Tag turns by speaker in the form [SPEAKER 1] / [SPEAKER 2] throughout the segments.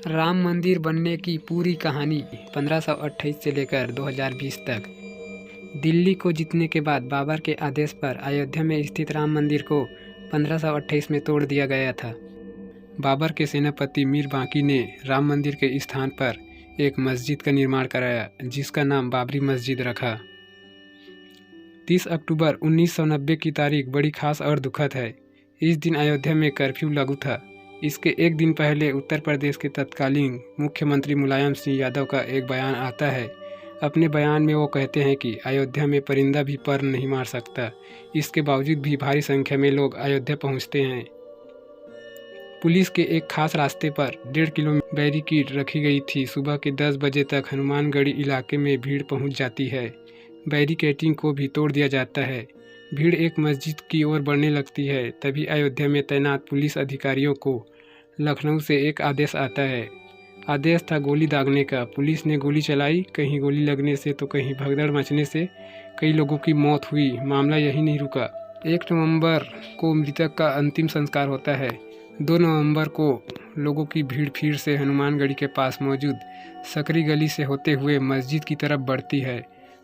[SPEAKER 1] राम मंदिर बनने की पूरी कहानी 1528 से लेकर 2020 तक। दिल्ली को जीतने के बाद बाबर के आदेश पर अयोध्या में स्थित राम मंदिर को 1528 में तोड़ दिया गया था। बाबर के सेनापति मीर बांकी ने राम मंदिर के स्थान पर एक मस्जिद का निर्माण कराया, जिसका नाम बाबरी मस्जिद रखा। 30 अक्टूबर 1990 की तारीख बड़ी खास और दुखद है। इस दिन अयोध्या में कर्फ्यू लागू था। इसके एक दिन पहले उत्तर प्रदेश के तत्कालीन मुख्यमंत्री मुलायम सिंह यादव का एक बयान आता है। अपने बयान में वो कहते हैं कि अयोध्या में परिंदा भी पर नहीं मार सकता। इसके बावजूद भी भारी संख्या में लोग अयोध्या पहुंचते हैं। पुलिस के एक खास रास्ते पर 1.5 किलोमीटर बैरिकेड रखी गई थी। सुबह के 10 बजे तक हनुमानगढ़ी इलाके में भीड़ पहुंच जाती है। बैरिकेडिंग को भी तोड़ दिया जाता है। भीड़ एक मस्जिद की ओर बढ़ने लगती है। तभी अयोध्या में तैनात पुलिस अधिकारियों को लखनऊ से एक आदेश आता है। आदेश था गोली दागने का। पुलिस ने गोली चलाई। कहीं गोली लगने से तो कहीं भगदड़ मचने से कई लोगों की मौत हुई। मामला यही नहीं रुका। 1 नवंबर को मृतक का अंतिम संस्कार होता है। 2 नवंबर को लोगों की भीड़ फिर से हनुमानगढ़ी के पास मौजूद सकरी गली से होते हुए मस्जिद की तरफ बढ़ती है।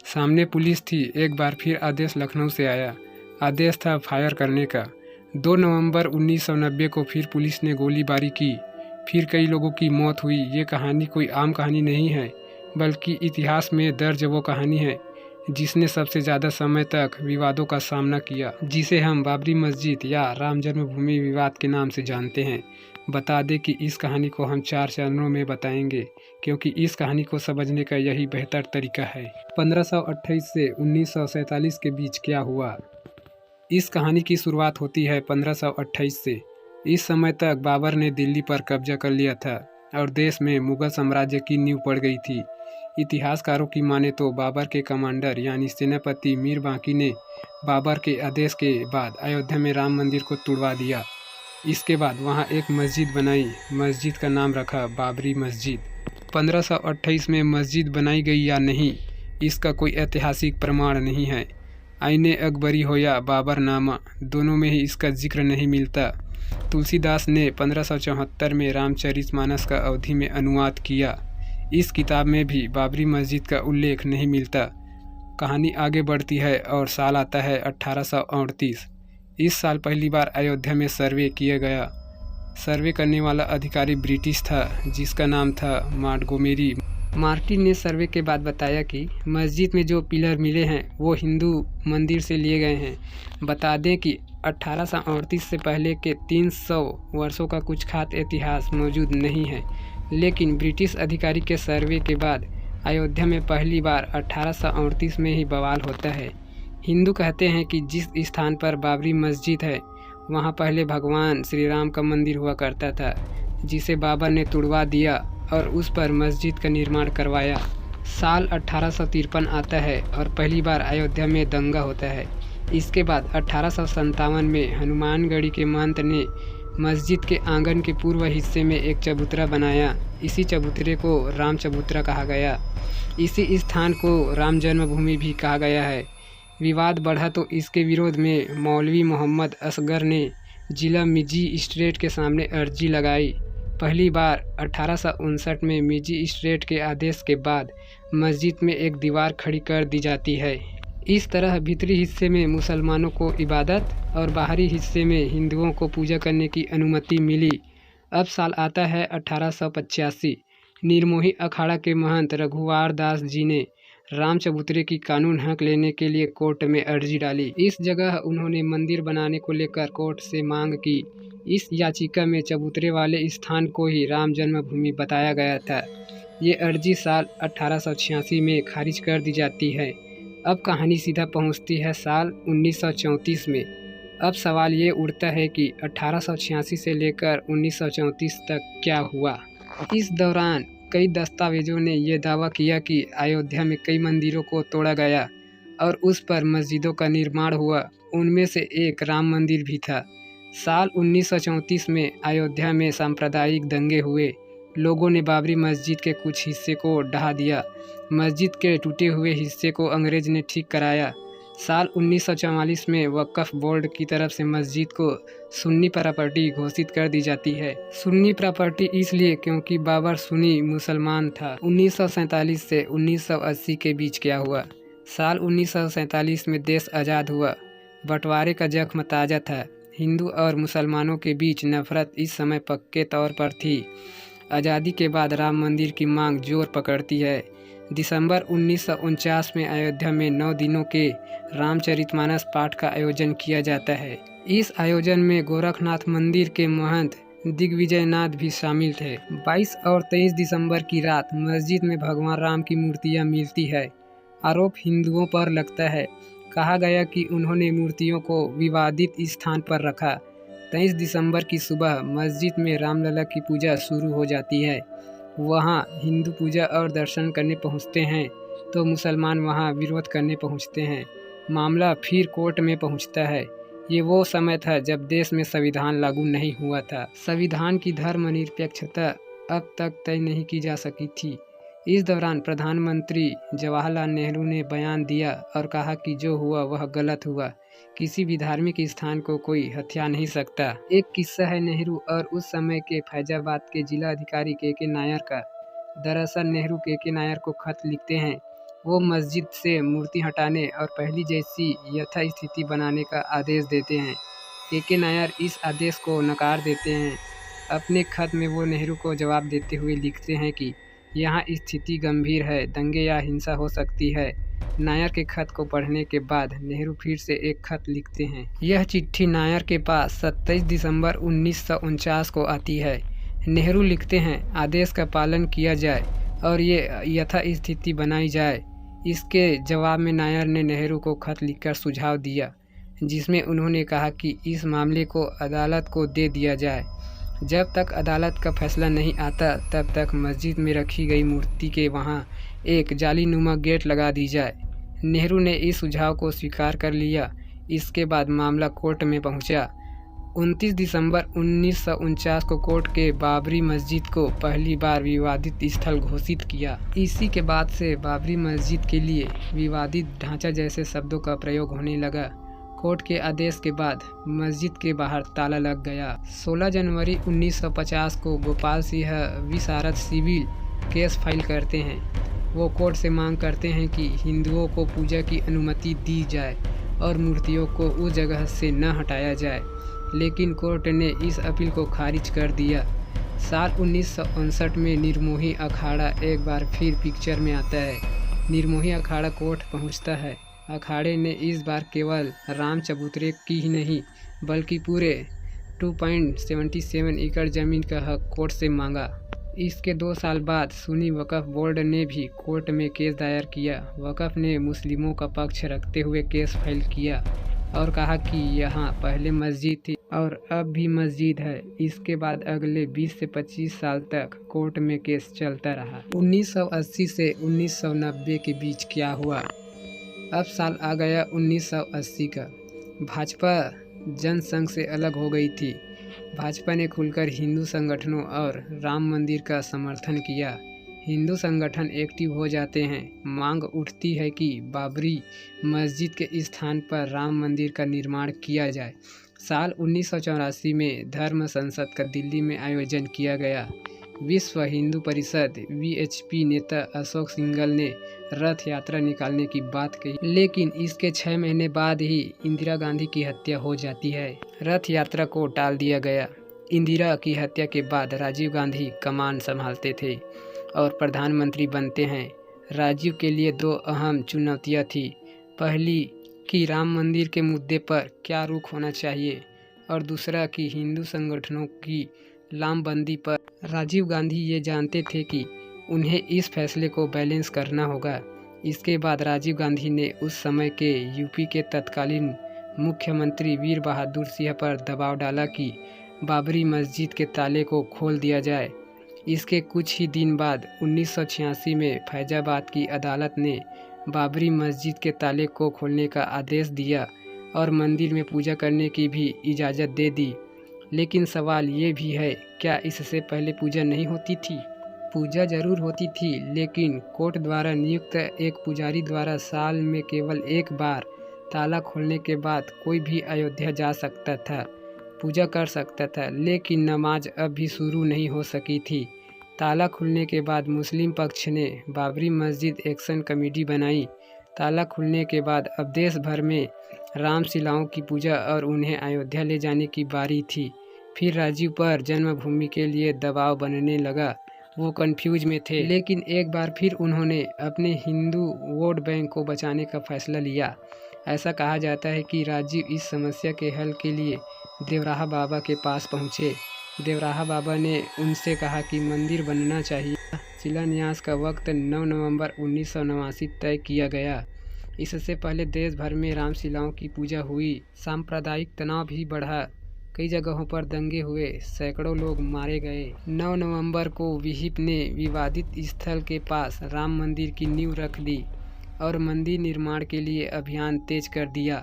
[SPEAKER 1] सामने पुलिस थी। एक बार फिर आदेश लखनऊ से आया। आदेश था फायर करने का। 2 नवंबर 1990 को फिर पुलिस ने गोलीबारी की। फिर कई लोगों की मौत हुई। ये कहानी कोई आम कहानी नहीं है, बल्कि इतिहास में दर्ज वो कहानी है जिसने सबसे ज़्यादा समय तक विवादों का सामना किया, जिसे हम बाबरी मस्जिद या राम जन्मभूमि विवाद के नाम से जानते हैं। बता दें कि इस कहानी को हम 4 चरणों में बताएंगे, क्योंकि इस कहानी को समझने का यही बेहतर तरीका है। 1528 से 1947 के बीच क्या हुआ। इस कहानी की शुरुआत होती है 1528 से। इस समय तक बाबर ने दिल्ली पर कब्जा कर लिया था और देश में मुगल साम्राज्य की नींव पड़ गई थी। इतिहासकारों की माने तो बाबर के कमांडर यानी सेनापति मीर बांकी ने बाबर के आदेश के बाद अयोध्या में राम मंदिर को तुड़वा दिया। इसके बाद वहां एक मस्जिद बनाई। मस्जिद का नाम रखा बाबरी मस्जिद। 1528 में मस्जिद बनाई गई या नहीं, इसका कोई ऐतिहासिक प्रमाण नहीं है। आईने अकबरी हो या बाबरनामा, दोनों में ही इसका जिक्र नहीं मिलता। तुलसीदास ने 1574 में रामचरितमानस का अवधी में अनुवाद किया। इस किताब में भी बाबरी मस्जिद का उल्लेख नहीं मिलता। कहानी आगे बढ़ती है और साल आता है 1838। इस साल पहली बार अयोध्या में सर्वे किया गया। सर्वे करने वाला अधिकारी ब्रिटिश था, जिसका नाम था मॉन्टगोमेरी। मार्टिन ने सर्वे के बाद बताया कि मस्जिद में जो पिलर मिले हैं वो हिंदू मंदिर से लिए गए हैं। बता दें कि 1838 से पहले के 300 वर्षों का कुछ खास इतिहास मौजूद नहीं है, लेकिन ब्रिटिश अधिकारी के सर्वे के बाद अयोध्या में पहली बार 1838 में ही बवाल होता है। हिंदू कहते हैं कि जिस स्थान पर बाबरी मस्जिद है वहाँ पहले भगवान श्री राम का मंदिर हुआ करता था, जिसे बाबर ने तुड़वा दिया और उस पर मस्जिद का निर्माण करवाया। साल 1853 आता है और पहली बार अयोध्या में दंगा होता है। इसके बाद 1857 में हनुमानगढ़ी के महंत ने मस्जिद के आंगन के पूर्व हिस्से में एक चबूतरा बनाया। इसी चबूतरे को राम चबूतरा कहा गया। इसी स्थान को राम जन्मभूमि भी कहा गया है। विवाद बढ़ा तो इसके विरोध में मौलवी मोहम्मद असगर ने जिला मजिस्ट्रेट के सामने अर्जी लगाई। पहली बार 1859 में मजिस्ट्रेट के आदेश के बाद मस्जिद में एक दीवार खड़ी कर दी जाती है। इस तरह भीतरी हिस्से में मुसलमानों को इबादत और बाहरी हिस्से में हिंदुओं को पूजा करने की अनुमति मिली। अब साल आता है 1885। निर्मोही अखाड़ा के महंत रघुवार दास जी ने राम चबूतरे की कानून हक लेने के लिए कोर्ट में अर्जी डाली। इस जगह उन्होंने मंदिर बनाने को लेकर कोर्ट से मांग की। इस याचिका में चबूतरे वाले स्थान को ही राम जन्मभूमि बताया गया था। ये अर्जी साल 1886 में खारिज कर दी जाती है। अब कहानी सीधा पहुंचती है साल 1934 में। अब सवाल ये उठता है कि 1886 से लेकर 1934 तक क्या हुआ। इस दौरान कई दस्तावेजों ने यह दावा किया कि अयोध्या में कई मंदिरों को तोड़ा गया और उस पर मस्जिदों का निर्माण हुआ। उनमें से एक राम मंदिर भी था। साल 1934 में अयोध्या में सांप्रदायिक दंगे हुए। लोगों ने बाबरी मस्जिद के कुछ हिस्से को ढहा दिया। मस्जिद के टूटे हुए हिस्से को अंग्रेज ने ठीक कराया। साल 1944 में वक्फ बोर्ड की तरफ से मस्जिद को सुन्नी प्रॉपर्टी घोषित कर दी जाती है। सुन्नी प्रॉपर्टी इसलिए क्योंकि बाबर सुन्नी मुसलमान था। 1947 से 1980 के बीच क्या हुआ? साल 1947 में देश आज़ाद हुआ। बंटवारे का जख्म ताज़ा था। हिंदू और मुसलमानों के बीच नफरत इस समय पक्के तौर पर थी। आज़ादी के बाद राम मंदिर की मांग जोर पकड़ती है। दिसंबर 1949 में अयोध्या में 9 दिनों के रामचरितमानस पाठ का आयोजन किया जाता है। इस आयोजन में गोरखनाथ मंदिर के महंत दिग्विजयनाथ भी शामिल थे। 22 और 23 दिसंबर की रात मस्जिद में भगवान राम की मूर्तियां मिलती है। आरोप हिंदुओं पर लगता है। कहा गया कि उन्होंने मूर्तियों को विवादित स्थान पर रखा। 23 दिसंबर की सुबह मस्जिद में रामलला की पूजा शुरू हो जाती है। वहाँ हिंदू पूजा और दर्शन करने पहुँचते हैं तो मुसलमान वहाँ विरोध करने पहुँचते हैं। मामला फिर कोर्ट में पहुँचता है। ये वो समय था जब देश में संविधान लागू नहीं हुआ था। संविधान की धर्मनिरपेक्षता अब तक तय नहीं की जा सकी थी। इस दौरान प्रधानमंत्री जवाहरलाल नेहरू ने बयान दिया और कहा कि जो हुआ वह गलत हुआ। किसी भी धार्मिक स्थान को कोई हथिया नहीं सकता। एक किस्सा है नेहरू और उस समय के फैजाबाद के जिला अधिकारी के नायर का। दरअसल नेहरू के नायर को खत लिखते हैं। वो मस्जिद से मूर्ति हटाने और पहली जैसी यथास्थिति बनाने का आदेश देते हैं। के नायर इस आदेश को नकार देते हैं। अपने खत में वो नेहरू को जवाब देते हुए लिखते हैं कि यहाँ स्थिति गंभीर है, दंगे या हिंसा हो सकती है। नायर के खत को पढ़ने के बाद नेहरू फिर से एक खत लिखते हैं। यह चिट्ठी नायर के पास 27 दिसंबर 1949 को आती है। नेहरू लिखते हैं, आदेश का पालन किया जाए और ये यथास्थिति बनाई जाए। इसके जवाब में नायर ने नेहरू को खत लिखकर सुझाव दिया, जिसमें उन्होंने कहा कि इस मामले को अदालत को दे दिया जाए। जब तक अदालत का फैसला नहीं आता तब तक मस्जिद में रखी गई मूर्ति के वहाँ एक जालीनुमा गेट लगा दी जाए। नेहरू ने इस सुझाव को स्वीकार कर लिया। इसके बाद मामला कोर्ट में पहुँचा। 29 दिसंबर 1949 को कोर्ट के बाबरी मस्जिद को पहली बार विवादित स्थल घोषित किया। इसी के बाद से बाबरी मस्जिद के लिए विवादित ढांचा जैसे शब्दों का प्रयोग होने लगा। कोर्ट के आदेश के बाद मस्जिद के बाहर ताला लग गया। 16 जनवरी 1950 को गोपाल सिंह विशारद सिविल केस फाइल करते हैं। वो कोर्ट से मांग करते हैं कि हिंदुओं को पूजा की अनुमति दी जाए और मूर्तियों को उस जगह से न हटाया जाए, लेकिन कोर्ट ने इस अपील को खारिज कर दिया। साल 1959 में निर्मोही अखाड़ा एक बार फिर पिक्चर में आता है। निर्मोही अखाड़ा कोर्ट पहुंचता है। अखाड़े ने इस बार केवल राम चबूतरे की ही नहीं बल्कि पूरे 2.77 एकड़ जमीन का हक कोर्ट से मांगा। इसके 2 साल बाद सुन्नी वक्फ बोर्ड ने भी कोर्ट में केस दायर किया। वक्फ ने मुस्लिमों का पक्ष रखते हुए केस फाइल किया और कहा कि यहाँ पहले मस्जिद थी और अब भी मस्जिद है। इसके बाद अगले 20 से 25 साल तक कोर्ट में केस चलता रहा। 1980 से 1990 के बीच क्या हुआ? अब साल आ गया 1980 का। भाजपा जनसंघ से अलग हो गई थी। भाजपा ने खुलकर हिंदू संगठनों और राम मंदिर का समर्थन किया। हिंदू संगठन एक्टिव हो जाते हैं। मांग उठती है कि बाबरी मस्जिद के स्थान पर राम मंदिर का निर्माण किया जाए। साल 1984 में धर्म संसद का दिल्ली में आयोजन किया गया। विश्व हिंदू परिषद VHP नेता अशोक सिंघल ने रथ यात्रा निकालने की बात कही, लेकिन इसके 6 महीने बाद ही इंदिरा गांधी की हत्या हो जाती है। रथ यात्रा को टाल दिया गया। इंदिरा की हत्या के बाद राजीव गांधी कमान संभालते थे और प्रधानमंत्री बनते हैं। राजीव के लिए 2 अहम चुनौतियां थी। पहली कि राम मंदिर के मुद्दे पर क्या रुख होना चाहिए और दूसरा कि हिंदू संगठनों की लामबंदी पर। राजीव गांधी ये जानते थे कि उन्हें इस फैसले को बैलेंस करना होगा। इसके बाद राजीव गांधी ने उस समय के यूपी के तत्कालीन मुख्यमंत्री वीर बहादुर सिंह पर दबाव डाला कि बाबरी मस्जिद के ताले को खोल दिया जाए। इसके कुछ ही दिन बाद 1986 में फैजाबाद की अदालत ने बाबरी मस्जिद के ताले को खोलने का आदेश दिया और मंदिर में पूजा करने की भी इजाज़त दे दी। लेकिन सवाल ये भी है, क्या इससे पहले पूजा नहीं होती थी? पूजा जरूर होती थी, लेकिन कोर्ट द्वारा नियुक्त एक पुजारी द्वारा साल में केवल एक बार ताला खोलने के बाद कोई भी अयोध्या जा सकता था, पूजा कर सकता था, लेकिन नमाज अब भी शुरू नहीं हो सकी थी। ताला खुलने के बाद मुस्लिम पक्ष ने बाबरी मस्जिद एक्शन कमेटी बनाई। ताला खुलने के बाद अब देश भर में रामशिलाओं की पूजा और उन्हें अयोध्या ले जाने की बारी थी। फिर राजीव पर जन्मभूमि के लिए दबाव बनने लगा। वो कंफ्यूज में थे, लेकिन एक बार फिर उन्होंने अपने हिंदू वोट बैंक को बचाने का फैसला लिया। ऐसा कहा जाता है कि राजीव इस समस्या के हल के लिए देवराहा बाबा के पास पहुँचे। देवराहा बाबा ने उनसे कहा कि मंदिर बनना चाहिए। शिलान्यास का वक्त 9 नवंबर 1989 तय किया गया। इससे पहले देश भर में रामशिलाओं की पूजा हुई। सांप्रदायिक तनाव भी बढ़ा, कई जगहों पर दंगे हुए, सैकड़ों लोग मारे गए। 9 नवंबर को विहिप ने विवादित स्थल के पास राम मंदिर की नींव रख दी और मंदिर निर्माण के लिए अभियान तेज कर दिया।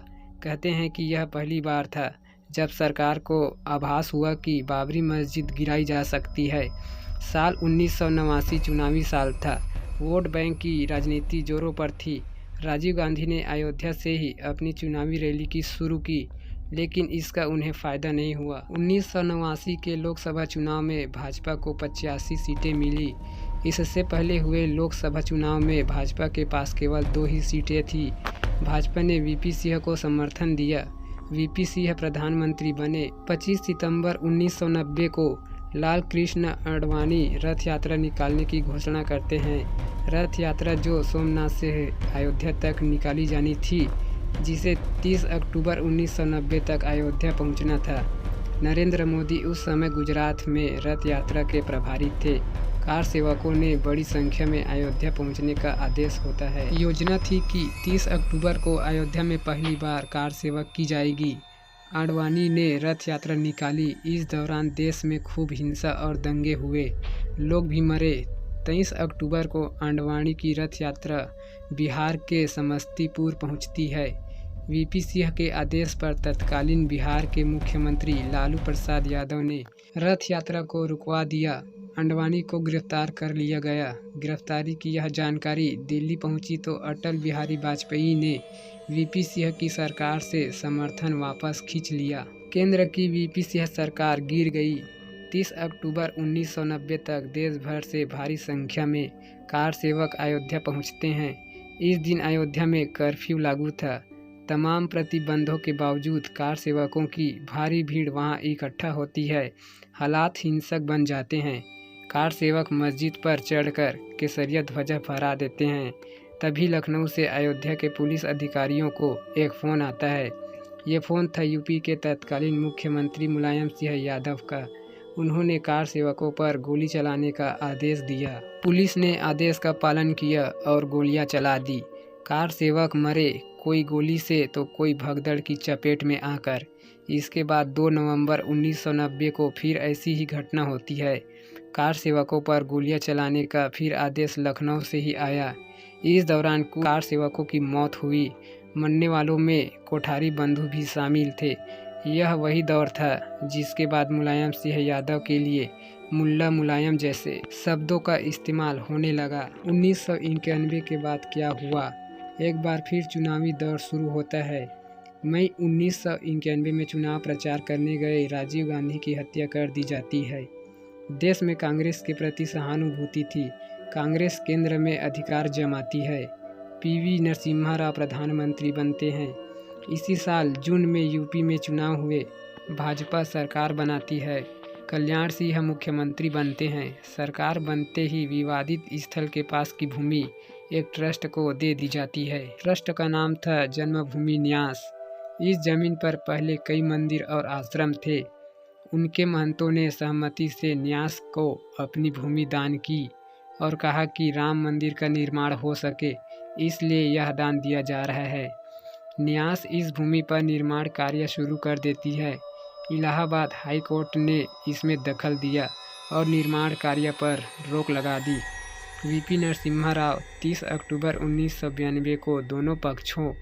[SPEAKER 1] कहते हैं कि यह पहली बार था जब सरकार को आभास हुआ कि बाबरी मस्जिद गिराई जा सकती है। साल 1989 चुनावी साल था। वोट बैंक की राजनीति जोरों पर थी। राजीव गांधी ने अयोध्या से ही अपनी चुनावी रैली की शुरू की, लेकिन इसका उन्हें फ़ायदा नहीं हुआ। 1989 के लोकसभा चुनाव में भाजपा को 85 सीटें मिली। इससे पहले हुए लोकसभा चुनाव में भाजपा के पास केवल 2 ही सीटें थी। भाजपा ने वीपी सिंह को समर्थन दिया। वीपी सिंह प्रधानमंत्री बने। 25 सितंबर 1990 को लाल कृष्ण आडवाणी रथ यात्रा निकालने की घोषणा करते हैं। रथ यात्रा जो सोमनाथ से अयोध्या तक निकाली जानी थी, जिसे 30 अक्टूबर 1990 तक अयोध्या पहुंचना था। नरेंद्र मोदी उस समय गुजरात में रथ यात्रा के प्रभारी थे। कार सेवकों ने बड़ी संख्या में अयोध्या पहुंचने का आदेश होता है। योजना थी कि 30 अक्टूबर को अयोध्या में पहली बार कार सेवक की जाएगी। आडवाणी ने रथ यात्रा निकाली। इस दौरान देश में खूब हिंसा और दंगे हुए, लोग भी मरे। 23 अक्टूबर को आडवाणी की रथ यात्रा बिहार के समस्तीपुर पहुंचती है। वीपी सिंह के आदेश पर तत्कालीन बिहार के मुख्यमंत्री लालू प्रसाद यादव ने रथ यात्रा को रुकवा दिया। आडवाणी को गिरफ्तार कर लिया गया। गिरफ्तारी की यह जानकारी दिल्ली पहुंची तो अटल बिहारी वाजपेयी ने वीपी सिंह की सरकार से समर्थन वापस खींच लिया। केंद्र की वीपी सिंह सरकार गिर गई। 30 अक्टूबर 1990 तक देश भर से भारी संख्या में कार सेवक अयोध्या पहुंचते हैं। इस दिन अयोध्या में कर्फ्यू लागू था। तमाम प्रतिबंधों के बावजूद कार सेवकों की भारी भीड़ वहां इकट्ठा होती है। हालात हिंसक बन जाते हैं। कार सेवक मस्जिद पर चढ़कर केसरिया ध्वजा फहरा देते हैं। तभी लखनऊ से अयोध्या के पुलिस अधिकारियों को एक फ़ोन आता है। ये फ़ोन था यूपी के तत्कालीन मुख्यमंत्री मुलायम सिंह यादव का। उन्होंने कार सेवकों पर गोली चलाने का आदेश दिया। पुलिस ने आदेश का पालन किया और गोलियां चला दी। कार सेवक मरे, कोई गोली से तो कोई भगदड़ की चपेट में आकर। इसके बाद 2 नवंबर 1990 को फिर ऐसी ही घटना होती है। कार सेवकों पर गोलियां चलाने का फिर आदेश लखनऊ से ही आया। इस दौरान कार सेवकों की मौत हुई। मरने वालों में कोठारी बंधु भी शामिल थे। यह वही दौर था जिसके बाद मुलायम सिंह यादव के लिए मुल्ला मुलायम जैसे शब्दों का इस्तेमाल होने लगा। 1991 के बाद क्या हुआ? एक बार फिर चुनावी दौर शुरू होता है। मई 1991 में चुनाव प्रचार करने गए राजीव गांधी की हत्या कर दी जाती है। देश में कांग्रेस के प्रति सहानुभूति थी। कांग्रेस केंद्र में अधिकार जमाती है। पीवी नरसिम्हा राव प्रधानमंत्री बनते हैं। इसी साल जून में यूपी में चुनाव हुए। भाजपा सरकार बनाती है। कल्याण सिंह मुख्यमंत्री बनते हैं। सरकार बनते ही विवादित स्थल के पास की भूमि एक ट्रस्ट को दे दी जाती है। ट्रस्ट का नाम था जन्मभूमि न्यास। इस जमीन पर पहले कई मंदिर और आश्रम थे। उनके महंतों ने सहमति से न्यास को अपनी भूमि दान की और कहा कि राम मंदिर का निर्माण हो सके, इसलिए यह दान दिया जा रहा है। न्यास इस भूमि पर निर्माण कार्य शुरू कर देती है। इलाहाबाद हाई कोर्ट ने इसमें दखल दिया और निर्माण कार्य पर रोक लगा दी। वीपी नरसिम्हा राव 30 अक्टूबर 1992 को दोनों पक्षों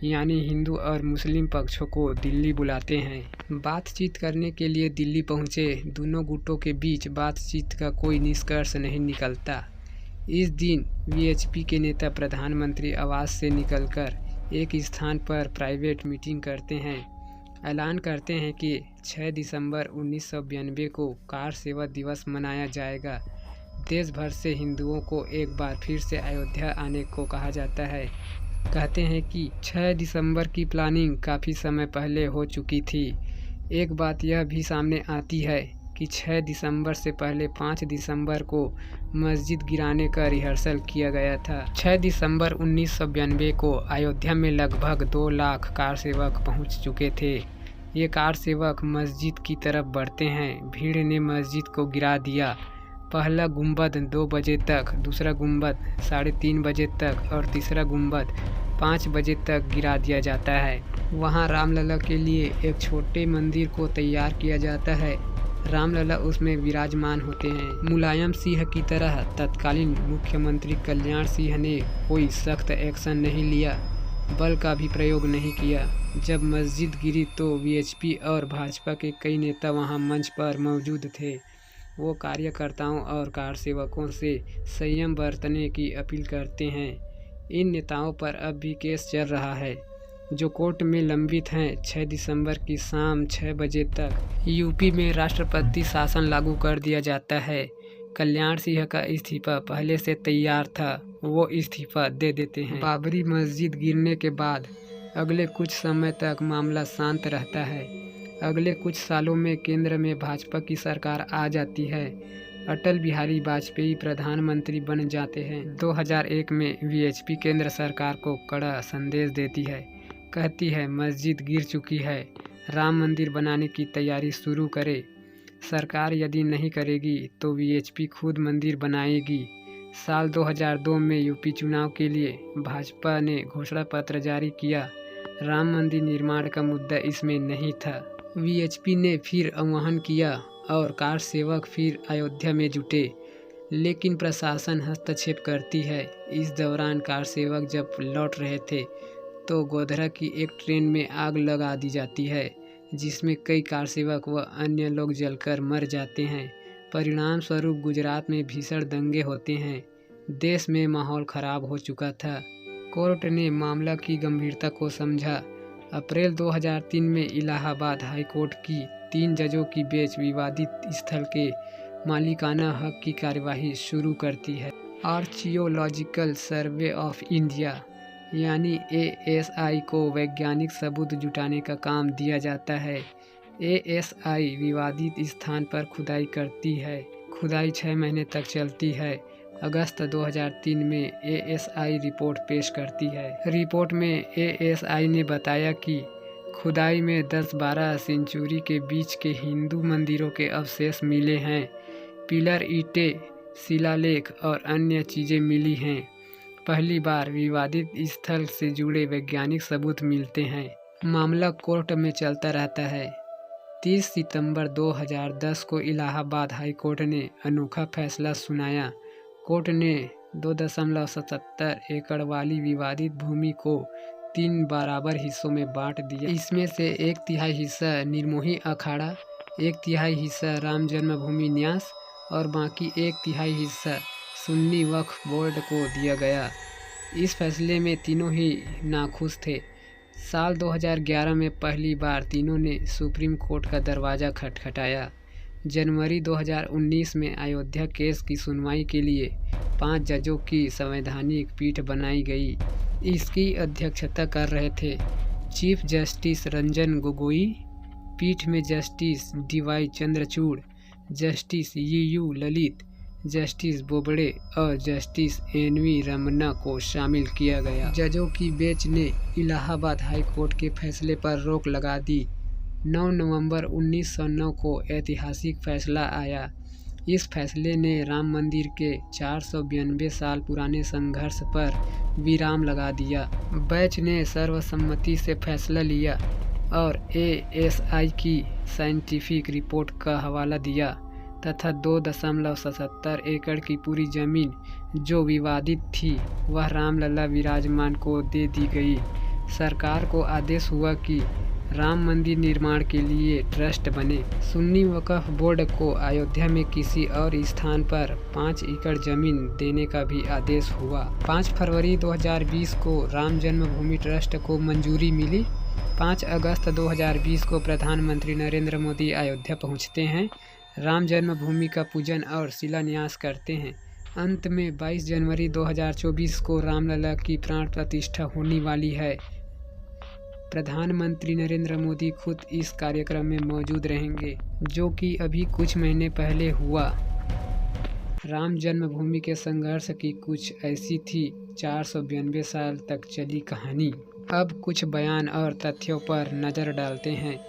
[SPEAKER 1] यानी हिंदू और मुस्लिम पक्षों को दिल्ली बुलाते हैं। बातचीत करने के लिए दिल्ली पहुंचे। दोनों गुटों के बीच बातचीत का कोई निष्कर्ष नहीं निकलता। इस दिन वीएचपी के नेता प्रधानमंत्री आवास से निकलकर एक स्थान पर प्राइवेट मीटिंग करते हैं। ऐलान करते हैं कि 6 दिसंबर 1992 को कार सेवा दिवस मनाया जाएगा। देश भर से हिंदुओं को एक बार फिर से अयोध्या आने को कहा जाता है। कहते हैं कि 6 दिसंबर की प्लानिंग काफ़ी समय पहले हो चुकी थी। एक बात यह भी सामने आती है कि 6 दिसंबर से पहले 5 दिसंबर को मस्जिद गिराने का रिहर्सल किया गया था। 6 दिसंबर 1992 को अयोध्या में लगभग 2 लाख कार सेवक पहुंच चुके थे। ये कार सेवक मस्जिद की तरफ बढ़ते हैं। भीड़ ने मस्जिद को गिरा दिया। पहला गुंबद 2 बजे तक, दूसरा गुंबद 3:30 बजे तक और तीसरा गुंबद 5 बजे तक गिरा दिया जाता है। वहाँ रामलला के लिए एक छोटे मंदिर को तैयार किया जाता है। रामलला उसमें विराजमान होते हैं। मुलायम सिंह की तरह तत्कालीन मुख्यमंत्री कल्याण सिंह ने कोई सख्त एक्शन नहीं लिया, बल का भी प्रयोग नहीं किया। जब मस्जिद गिरी तो वीएचपी और भाजपा के कई नेता वहां मंच पर मौजूद थे। वो कार्यकर्ताओं और कार सेवकों से संयम बरतने की अपील करते हैं। इन नेताओं पर अब भी केस चल रहा है जो कोर्ट में लंबित हैं। 6 दिसंबर की शाम 6 बजे तक यूपी में राष्ट्रपति शासन लागू कर दिया जाता है। कल्याण सिंह का इस्तीफा पहले से तैयार था, वो इस्तीफा दे देते हैं। बाबरी मस्जिद गिरने के बाद अगले कुछ समय तक मामला शांत रहता है। अगले कुछ सालों में केंद्र में भाजपा की सरकार आ जाती है। अटल बिहारी वाजपेयी प्रधानमंत्री बन जाते हैं। 2001 में वीएचपी केंद्र सरकार को कड़ा संदेश देती है। कहती है मस्जिद गिर चुकी है, राम मंदिर बनाने की तैयारी शुरू करे। सरकार यदि नहीं करेगी तो वीएचपी खुद मंदिर बनाएगी। साल 2002 में यूपी चुनाव के लिए भाजपा ने घोषणा पत्र जारी किया। राम मंदिर निर्माण का मुद्दा इसमें नहीं था। वीएचपी ने फिर आह्वान किया और कार सेवक फिर अयोध्या में जुटे, लेकिन प्रशासन हस्तक्षेप करती है। इस दौरान कार सेवक जब लौट रहे थे तो गोधरा की एक ट्रेन में आग लगा दी जाती है, जिसमें कई कार सेवक व अन्य लोग जलकर मर जाते हैं। परिणाम स्वरूप गुजरात में भीषण दंगे होते हैं। देश में माहौल खराब हो चुका था। कोर्ट ने मामला की गंभीरता को समझा। अप्रैल 2003 में इलाहाबाद हाई कोर्ट की 3 जजों की बेंच विवादित स्थल के मालिकाना हक की कार्यवाही शुरू करती है। आर्चियोलॉजिकल सर्वे ऑफ इंडिया यानी ASI को वैज्ञानिक सबूत जुटाने का काम दिया जाता है। ASI विवादित स्थान पर खुदाई करती है। खुदाई 6 महीने तक चलती है। अगस्त 2003 में ASI रिपोर्ट पेश करती है। रिपोर्ट में ASI ने बताया कि खुदाई में 10-12 सेंचुरी के बीच के हिंदू मंदिरों के अवशेष मिले हैं। पिलर, ईंटें, शिलालेख और अन्य चीज़ें मिली हैं। पहली बार विवादित स्थल से जुड़े वैज्ञानिक सबूत मिलते हैं। मामला कोर्ट में चलता रहता है। 30 सितंबर 2010 को इलाहाबाद हाई कोर्ट ने अनोखा फैसला सुनाया। कोर्ट ने 2.77 एकड़ वाली विवादित भूमि को 3 बराबर हिस्सों में बांट दिया। इसमें से 1/3 हिस्सा निर्मोही अखाड़ा, 1/3 हिस्सा राम जन्मभूमि न्यास और बाकी 1/3 हिस्सा सुन्नी वक्फ बोर्ड को दिया गया। इस फैसले में तीनों ही नाखुश थे। साल 2011 में पहली बार तीनों ने सुप्रीम कोर्ट का दरवाज़ा खटखटाया। जनवरी 2019 में अयोध्या केस की सुनवाई के लिए 5 जजों की संवैधानिक पीठ बनाई गई। इसकी अध्यक्षता कर रहे थे चीफ जस्टिस रंजन गोगोई। पीठ में justice DY Chandrachud, justice EU Lalit, justice Bobde और जस्टिस NV रमन्ना को शामिल किया गया। जजों की बेंच ने इलाहाबाद हाई कोर्ट के फैसले पर रोक लगा दी। 9 नवंबर 1909 को ऐतिहासिक फैसला आया। इस फैसले ने राम मंदिर के 492 साल पुराने संघर्ष पर विराम लगा दिया। बेंच ने सर्वसम्मति से फैसला लिया और ASI की साइंटिफिक रिपोर्ट का हवाला दिया तथा 2.77 एकड़ की पूरी जमीन जो विवादित थी वह रामलला विराजमान को दे दी गई। सरकार को आदेश हुआ कि राम मंदिर निर्माण के लिए ट्रस्ट बने। सुन्नी वक्फ बोर्ड को अयोध्या में किसी और स्थान पर 5 एकड़ जमीन देने का भी आदेश हुआ। 5 फरवरी 2020 को राम जन्मभूमि ट्रस्ट को मंजूरी मिली। 5 अगस्त 2020 को प्रधानमंत्री नरेंद्र मोदी अयोध्या पहुंचते हैं, राम जन्मभूमि का पूजन और शिलान्यास करते हैं। अंत में 22 जनवरी 2024 को रामलला की प्राण प्रतिष्ठा होने वाली है। प्रधानमंत्री नरेंद्र मोदी खुद इस कार्यक्रम में मौजूद रहेंगे, जो कि अभी कुछ महीने पहले हुआ। राम जन्मभूमि के संघर्ष की कुछ ऐसी थी 492 साल तक चली कहानी। अब कुछ बयान और तथ्यों पर नज़र डालते हैं।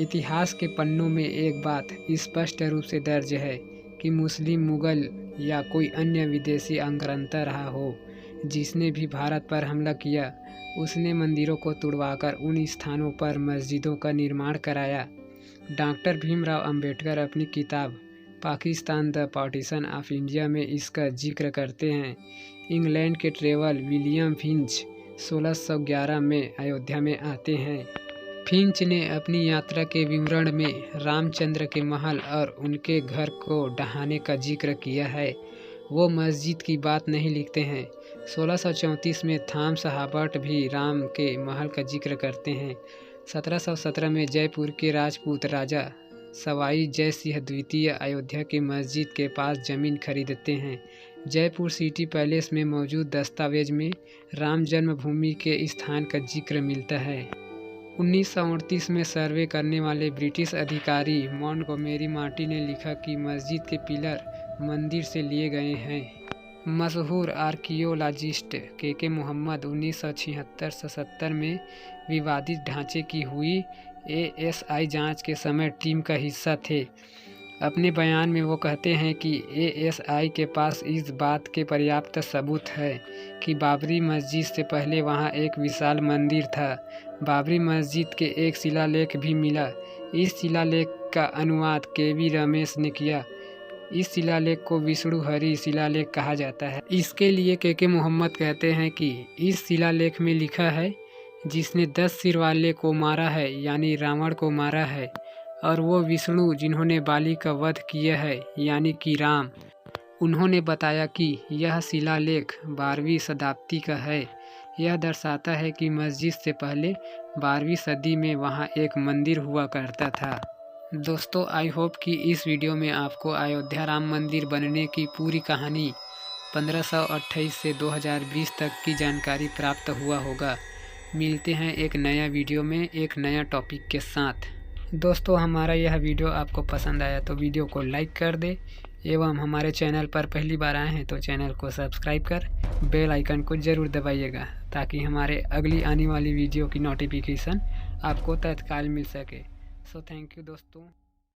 [SPEAKER 1] इतिहास के पन्नों में एक बात स्पष्ट रूप से दर्ज है कि मुस्लिम, मुगल या कोई अन्य विदेशी आक्रांता रहा हो, जिसने भी भारत पर हमला किया, उसने मंदिरों को तुड़वाकर उन स्थानों पर मस्जिदों का निर्माण कराया। डॉक्टर भीमराव अंबेडकर अपनी किताब Pakistan the partition of India में इसका जिक्र करते हैं। इंग्लैंड के ट्रेवल विलियम फिंच 1611 में अयोध्या में आते हैं। फिंच ने अपनी यात्रा के विवरण में रामचंद्र के महल और उनके घर को ढहाने का जिक्र किया है। वो मस्जिद की बात नहीं लिखते हैं। 1634 में थॉमस हॉबर्ट भी राम के महल का जिक्र करते हैं। 1717 में जयपुर के राजपूत राजा सवाई जय सिंह द्वितीय अयोध्या की मस्जिद के पास ज़मीन खरीदते हैं। जयपुर सिटी पैलेस में मौजूद दस्तावेज में राम जन्मभूमि के स्थान का जिक्र मिलता है। 1938 में सर्वे करने वाले ब्रिटिश अधिकारी मॉन्टगोमेरी मार्टी ने लिखा कि मस्जिद के पिलर मंदिर से लिए गए हैं। मशहूर आर्कियोलॉजिस्ट के मोहम्मद 1976-77 में विवादित ढांचे की हुई ASI जांच के समय टीम का हिस्सा थे। अपने बयान में वो कहते हैं कि ASI के पास इस बात के पर्याप्त सबूत है कि बाबरी मस्जिद से पहले वहाँ एक विशाल मंदिर था। बाबरी मस्जिद के एक शिलालेख भी मिला। इस शिलालेख का अनुवाद KV रमेश ने किया। इस शिलालेख को विष्णुहरि शिलालेख कहा जाता है। इसके लिए के मोहम्मद कहते हैं कि इस शिलालेख में लिखा है, जिसने 10 सिर वाले को मारा है, यानी रावण को मारा है, और वो विष्णु जिन्होंने बाली का वध किया है, यानी कि राम। उन्होंने बताया कि यह शिलालेख 12वीं शताब्दी का है। यह दर्शाता है कि मस्जिद से पहले 12वीं सदी में वहाँ एक मंदिर हुआ करता था। दोस्तों, आई होप कि इस वीडियो में आपको अयोध्या राम मंदिर बनने की पूरी कहानी 1528 से 2020 तक की जानकारी प्राप्त हुआ होगा। मिलते हैं एक नया वीडियो में एक नया टॉपिक के साथ। दोस्तों, हमारा यह वीडियो आपको पसंद आया तो वीडियो को लाइक कर दे, एवं हमारे चैनल पर पहली बार आए हैं तो चैनल को सब्सक्राइब कर बेल आइकन को ज़रूर दबाइएगा, ताकि हमारे अगली आने वाली वीडियो की नोटिफिकेशन आपको तत्काल मिल सके। सो थैंक यू दोस्तों।